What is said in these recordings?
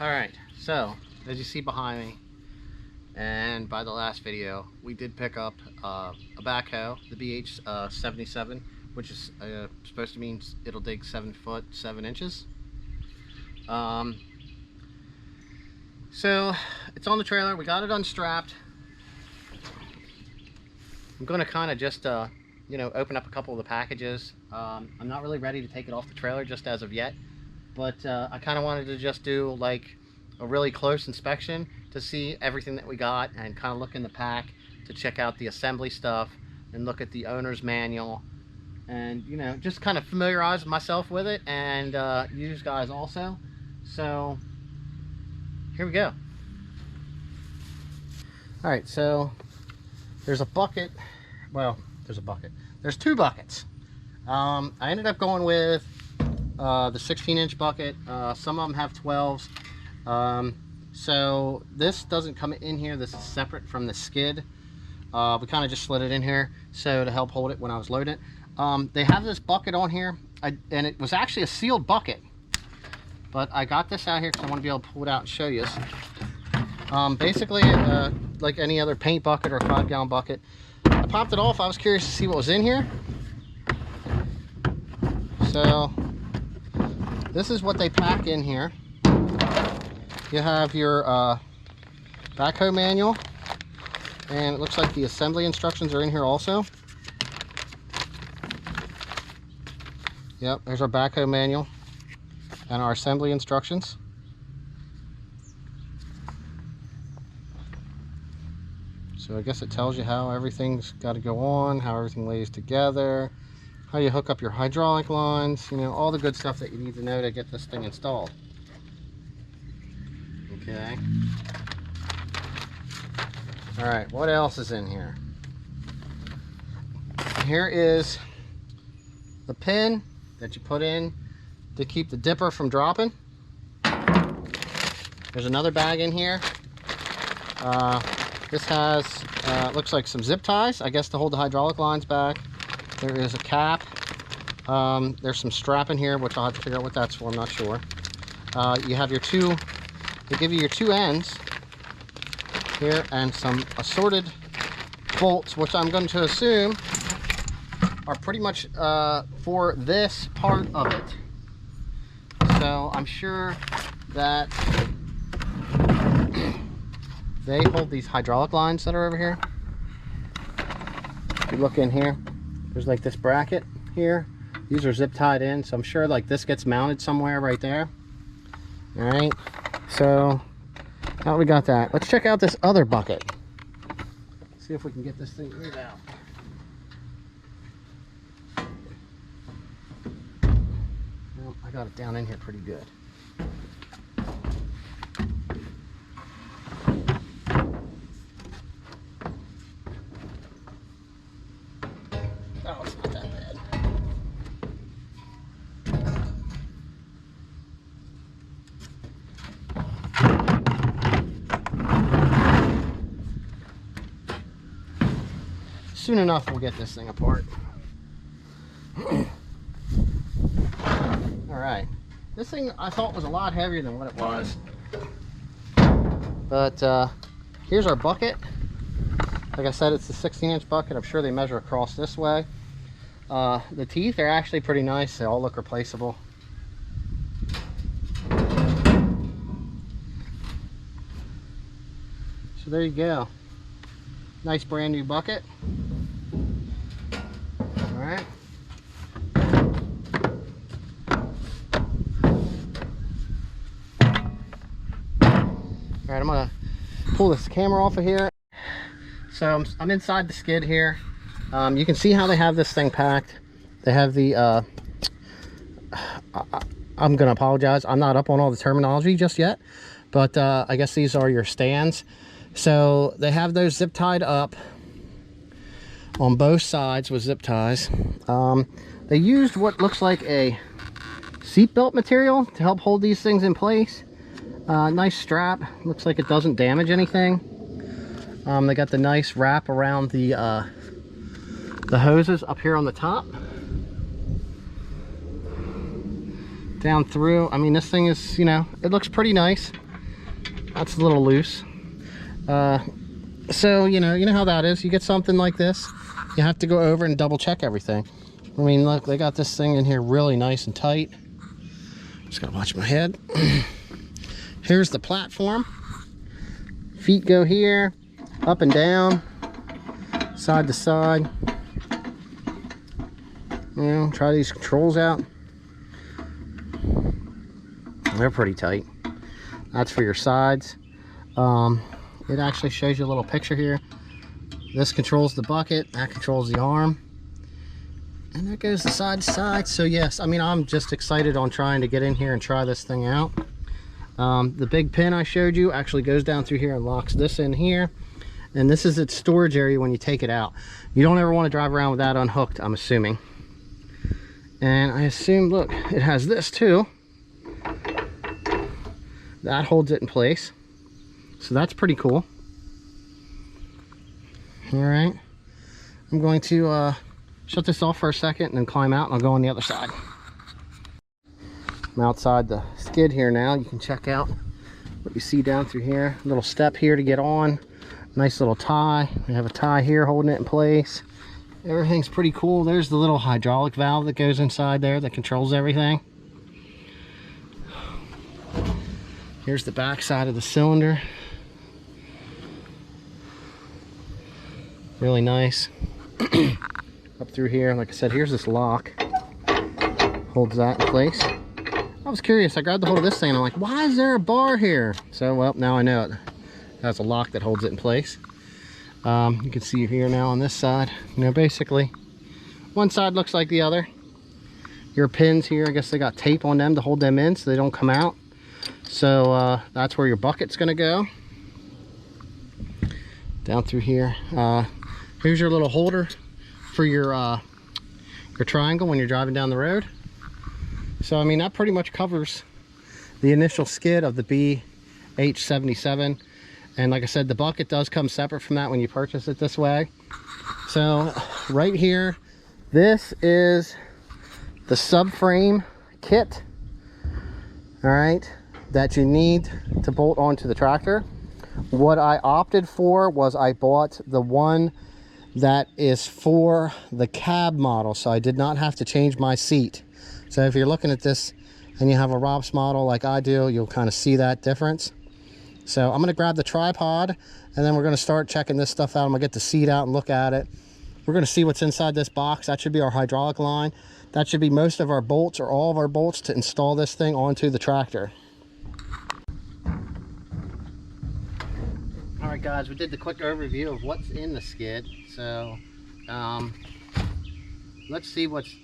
All right, so as you see behind me, and by the last video, we did pick up a backhoe, the bh77, which is supposed to mean it'll dig 7 foot 7 inches. So it's on the trailer. We got it unstrapped. I'm going to kind of just open up a couple of the packages. I'm not really ready to take it off the trailer just as of yet, but I kind of wanted to just do like a really close inspection to see everything that we got and kind of look in the pack to check out the assembly stuff and look at the owner's manual and just kind of familiarize myself with it and you guys also. So here we go. All right, so there's a bucket. Well, there's 2 buckets. I ended up going with the 16-inch bucket. Some of them have 12s. So this doesn't come in here. This is separate from the skid. We kind of just slid it in here so to help hold it when I was loading it. They have this bucket on here, and it was actually a sealed bucket, but I got this out here because I want to be able to pull it out and show you. Basically, like any other paint bucket or 5-gallon bucket, I popped it off. I was curious to see what was in here. So this is what they pack in here. You have your backhoe manual, and it looks like the assembly instructions are in here also. Yep, there's our backhoe manual and our assembly instructions. So I guess it tells you how everything's got to go on, how everything lays together, how you hook up your hydraulic lines, all the good stuff that you need to know to get this thing installed. Okay. All right, what else is in here? Here is the pin that you put in to keep the dipper from dropping. There's another bag in here. This has, looks like some zip ties, I guess, to hold the hydraulic lines back. There is a cap. There's some strap in here, which I'll have to figure out what that's for. I'm not sure. You have your they give you your 2 ends here and some assorted bolts, which I'm going to assume are pretty much for this part of it. So I'm sure that they hold these hydraulic lines that are over here. If you look in here, there's like this bracket here. These are zip tied in, so I'm sure like this gets mounted somewhere right there. All right, so now we got that. Let's check out this other bucket. See if we can get this thing moved out. Well, I got it down in here pretty good. Oh, it's not that bad. Soon enough, we'll get this thing apart. All right. This thing I thought was a lot heavier than what it was. But here's our bucket. Like I said, it's a 16-inch bucket. I'm sure they measure across this way. The teeth are actually pretty nice. They all look replaceable. So there you go. Nice brand new bucket. All right. All right, I'm gonna pull this camera off of here. So I'm inside the skid here. You can see how they have this thing packed. They have the, I'm gonna apologize, I'm not up on all the terminology just yet, but I guess these are your stands. So they have those zip tied up on both sides with zip ties. They used what looks like a seatbelt material to help hold these things in place. Nice strap, looks like it doesn't damage anything. They got the nice wrap around the hoses up here on the top. Down through, I mean, this thing is, it looks pretty nice. That's a little loose. So you know how that is. You get something like this, you have to go over and double check everything. I mean, look, they got this thing in here really nice and tight. Just gotta watch my head. Here's the platform. Feet go here, up and down, side to side. You know, try these controls out. They're pretty tight. That's for your sides. It actually shows you a little picture here. This controls the bucket, that controls the arm, and there goes the side to side. So yes, I mean, I'm just excited on trying to get in here and try this thing out. The big pin I showed you actually goes down through here and locks this in here, and this is its storage area when you take it out. You don't ever want to drive around with that unhooked, I'm assuming. And I assume, look, it has this too. That holds it in place. So that's pretty cool. All right, I'm going to shut this off for a second and then climb out, and I'll go on the other side. I'm outside the skid here now. You can check out what you see down through here. A little step here to get on. Nice little tie. We have a tie here holding it in place. Everything's pretty cool. There's the little hydraulic valve that goes inside there that controls everything. Here's the back side of the cylinder. Really nice. Up through here, like I said, here's this lock. Holds that in place. I was curious, I grabbed the hold of this thing and I'm like, why is there a bar here? So, well, now I know it has a lock that holds it in place. You can see here now on this side, you know, basically one side looks like the other. Your pins here, I guess they got tape on them to hold them in so they don't come out. So that's where your bucket's gonna go. Down through here. Here's your little holder for your triangle when you're driving down the road. So I mean, that pretty much covers the initial skid of the bh77. And like I said, the bucket does come separate from that when you purchase it this way. So right here, this is the subframe kit, all right, that you need to bolt onto the tractor. What I opted for was I bought the one that is for the cab model, so I did not have to change my seat. So if you're looking at this and you have a ROPS model like I do, you'll kind of see that difference. So I'm going to grab the tripod, and then we're going to start checking this stuff out. I'm going to get the seat out and look at it. We're going to see what's inside this box. That should be our hydraulic line. That should be most of our bolts, or all of our bolts, to install this thing onto the tractor. All right, guys, we did the quick overview of what's in the skid. So let's see what's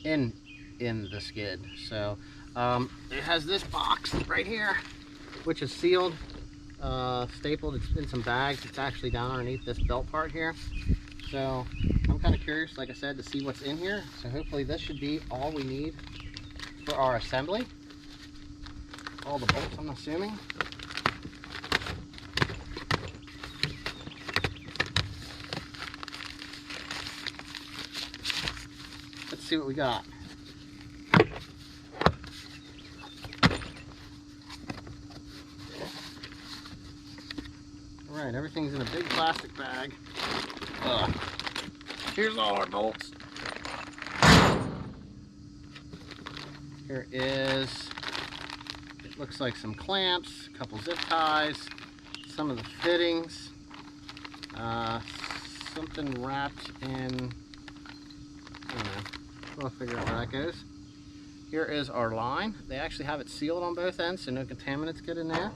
in the skid. So it has this box right here, which is sealed, stapled. It's in some bags. It's actually down underneath this belt part here. So I'm kind of curious, like I said, to see what's in here. So hopefully this should be all we need for our assembly. All the bolts, I'm assuming. Let's see what we got. All right, everything's in a big plastic bag. Here's all our bolts. Here is, it looks like some clamps, a couple zip ties, some of the fittings, something wrapped in, I don't know, we'll figure out where that goes. Here is our line. They actually have it sealed on both ends so no contaminants get in there.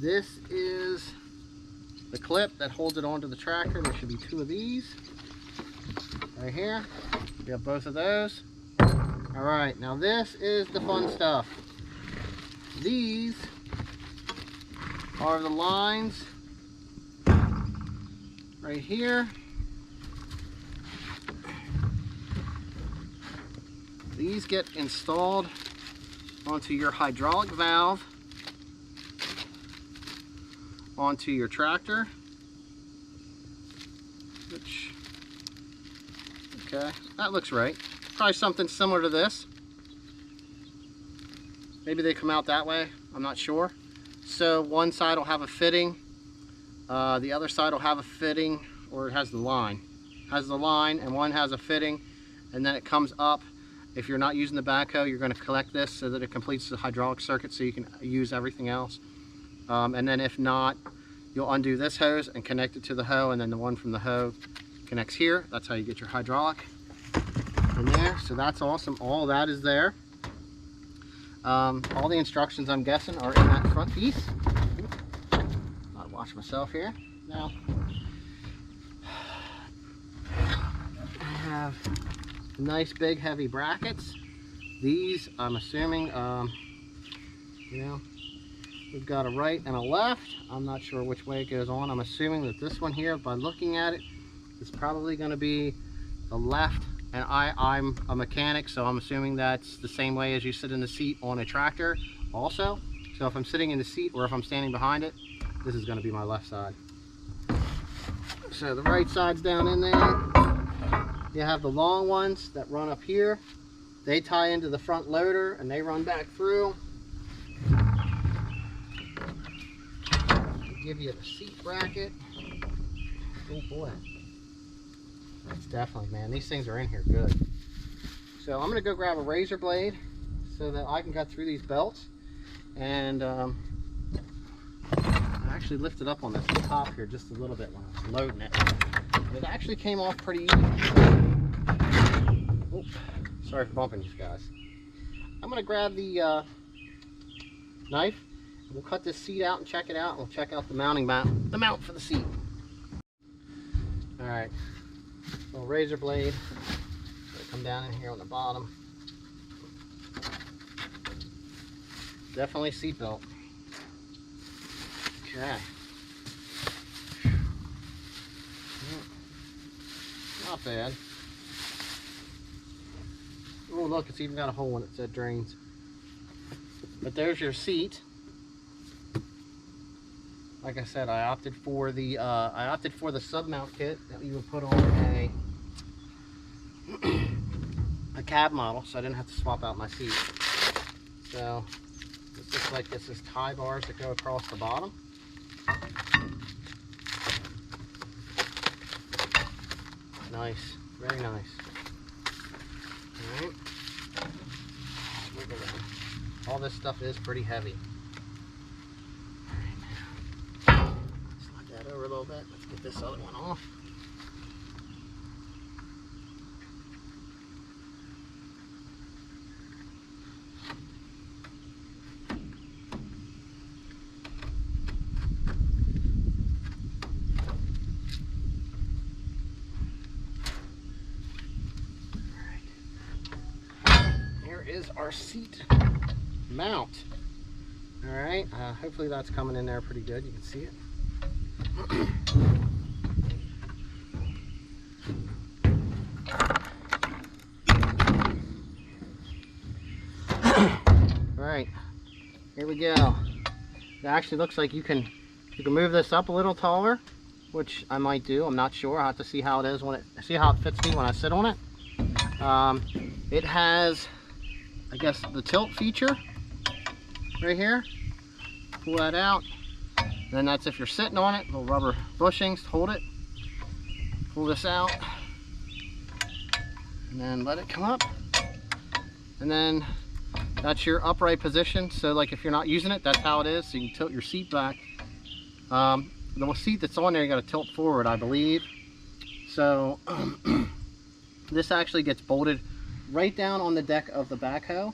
This is the clip that holds it onto the tractor. There should be two of these right here. We have both of those. All right, now this is the fun stuff. These are the lines right here. These get installed onto your hydraulic valve, onto your tractor, which, okay, that looks right. Probably something similar to this. Maybe they come out that way, I'm not sure. So one side will have a fitting, the other side will have a fitting, or it has the line. And one has a fitting, and then it comes up. If you're not using the backhoe, you're going to collect this so that it completes the hydraulic circuit so you can use everything else. And then if not, you'll undo this hose and connect it to the hoe, and then the one from the hoe connects here. That's how you get your hydraulic in there. So that's awesome. All that is there. All the instructions, I'm guessing, are in that front piece. I'll wash myself here. Now, I have nice big heavy brackets. These, I'm assuming, you know, we've got a right and a left. I'm not sure which way it goes on. I'm assuming that this one here, by looking at it, is probably going to be the left. And I'm a mechanic, so I'm assuming that's the same way as you sit in the seat on a tractor also. So if I'm sitting in the seat or if I'm standing behind it, this is going to be my left side. So the right side's down in there. You have the long ones that run up here. They tie into the front loader and they run back through. Give you the seat bracket. Oh boy. That's definitely, man, these things are in here good. So I'm going to go grab a razor blade so that I can cut through these belts. And I actually lifted up on this top here just a little bit when I was loading it. And it actually came off pretty easy. Oops, sorry for bumping you guys. I'm going to grab the knife. We'll cut this seat out and check it out. And we'll check out the mount for the seat. All right. Little razor blade. Come down in here on the bottom. Definitely seat belt. Okay. Not bad. Oh look, it's even got a hole in it that drains. But there's your seat. Like I said, I opted for the sub mount kit that you would put on a cab model, so I didn't have to swap out my seat. So it looks like this is tie bars that go across the bottom. Nice, very nice. All right, wiggle that. All this stuff is pretty heavy. Over a little bit. Let's get this other one off. Alright. Here is our seat mount. Alright, hopefully that's coming in there pretty good. You can see it. Alright, here we go. It actually looks like you can move this up a little taller, which I might do. I'm not sure. I'll have to see how it is see how it fits me when I sit on it. It has, I guess, the tilt feature right here. Pull that out. Then that's if you're sitting on it. Little rubber bushings, hold it. Pull this out. And then let it come up. And then that's your upright position. So like if you're not using it, that's how it is. So you can tilt your seat back. The seat that's on there, you got to tilt forward, I believe. So this actually gets bolted right down on the deck of the backhoe.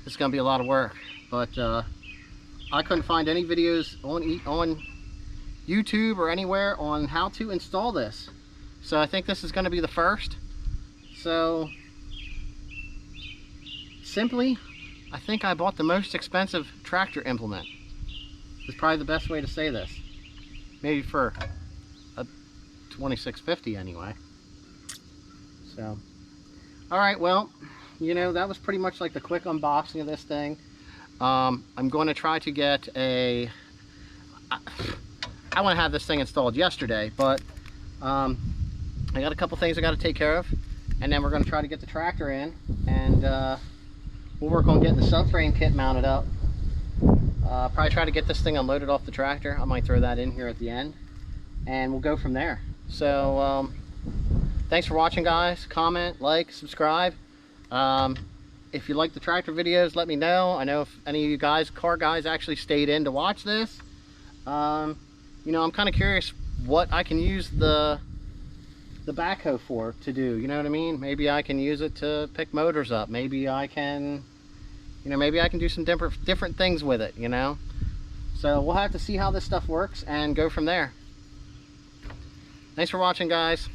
It's going to be a lot of work, but I couldn't find any videos on YouTube or anywhere on how to install this. So I think this is going to be the first. So simply, I think I bought the most expensive tractor implement. It's probably the best way to say this. Maybe for a 2650 anyway. So, all right, well, you know, that was pretty much like the quick unboxing of this thing. I'm going to try to get I want to have this thing installed yesterday, but I got a couple things I got to take care of, and then we're going to try to get the tractor in, and we'll work on getting the subframe kit mounted up. Probably try to get this thing unloaded off the tractor. I might throw that in here at the end, and we'll go from there. So thanks for watching, guys. Comment, like, subscribe. If you like the tractor videos, let me know. I know if any of you guys, car guys, actually stayed in to watch this. You know, I'm kind of curious what I can use the backhoe for to do. You know what I mean? Maybe I can use it to pick motors up. Maybe I can, you know, maybe I can do some different things with it, you know? So we'll have to see how this stuff works and go from there. Thanks for watching, guys.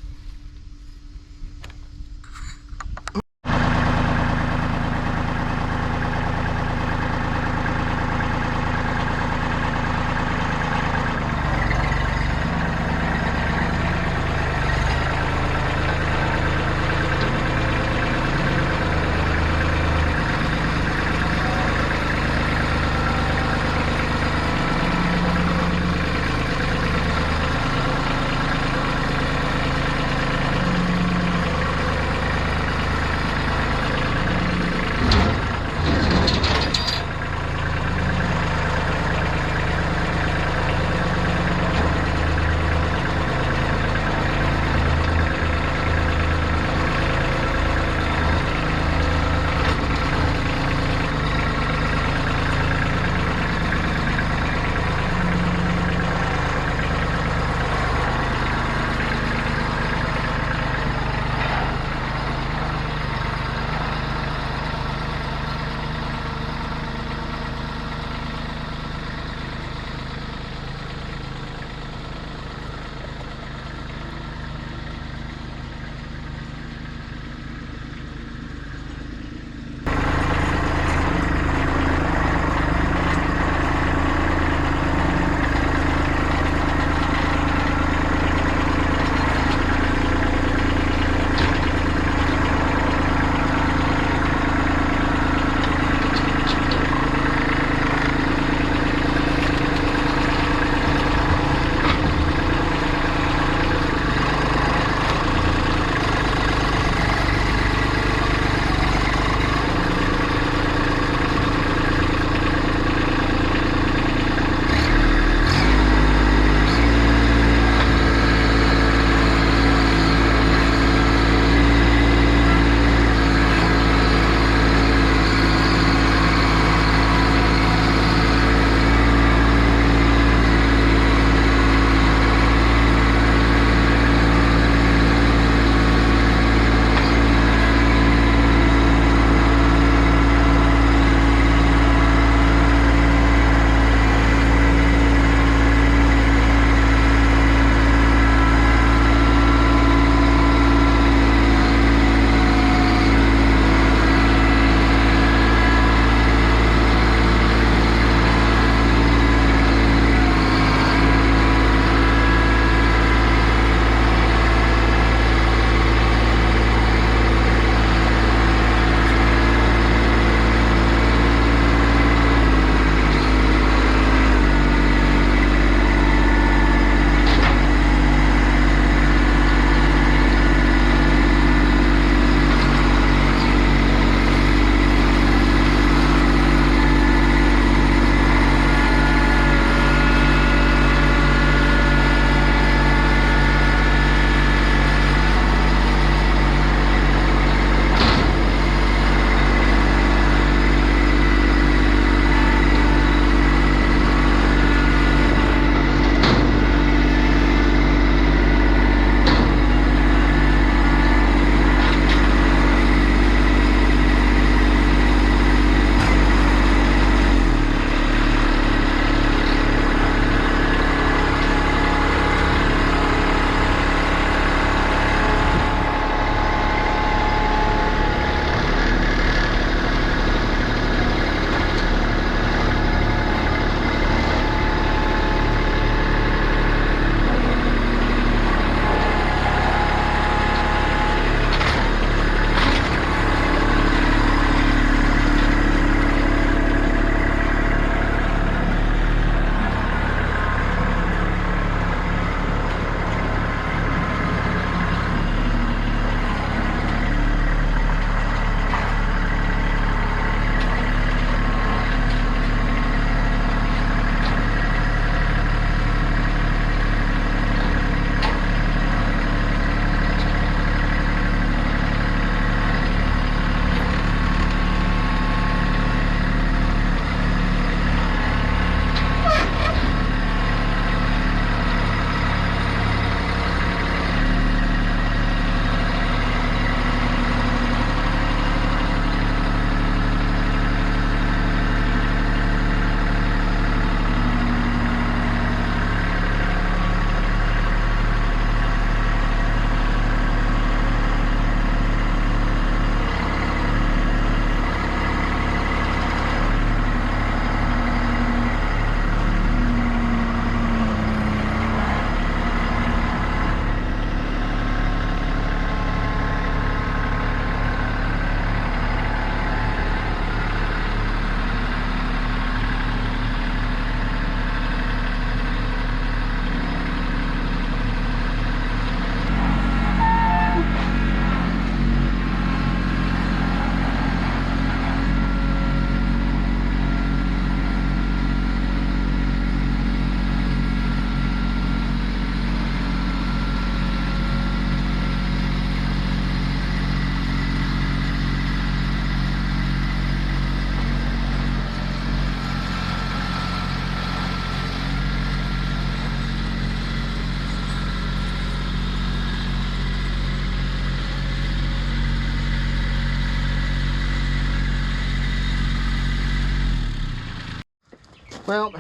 Well,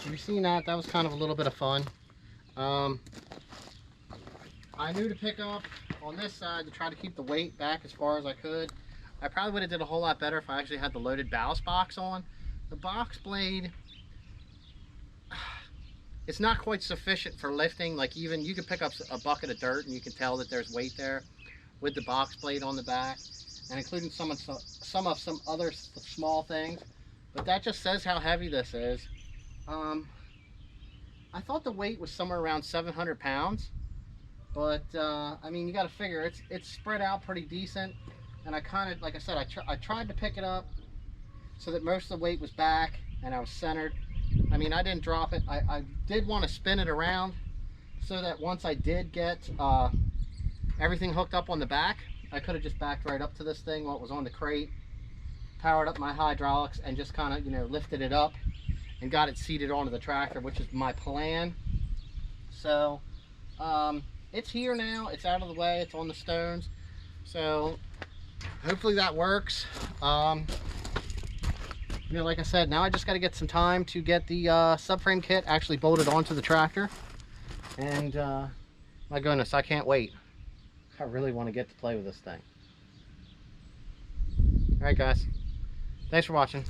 you've seen that. That was kind of a little bit of fun. I knew to pick up on this side to try to keep the weight back as far as I could. I probably would have did a whole lot better if I actually had the loaded ballast box on. The box blade, it's not quite sufficient for lifting. Like, even you could pick up a bucket of dirt and you can tell that there's weight there with the box blade on the back, and including some other small things. But that just says how heavy this is. I thought the weight was somewhere around 700 pounds, but I mean, you got to figure it's spread out pretty decent. And I kind of, like I said, I tried to pick it up so that most of the weight was back and I was centered. I mean, I didn't drop it. I did want to spin it around so that once I did get everything hooked up on the back, I could have just backed right up to this thing while it was on the crate, powered up my hydraulics, and just kind of, you know, lifted it up and got it seated onto the tractor, which is my plan. So it's here now. It's out of the way. It's on the stones. So hopefully that works. You know, like I said, now I just got to get some time to get the subframe kit actually bolted onto the tractor. And my goodness, I can't wait. I really want to get to play with this thing. All right, guys. Thanks for watching.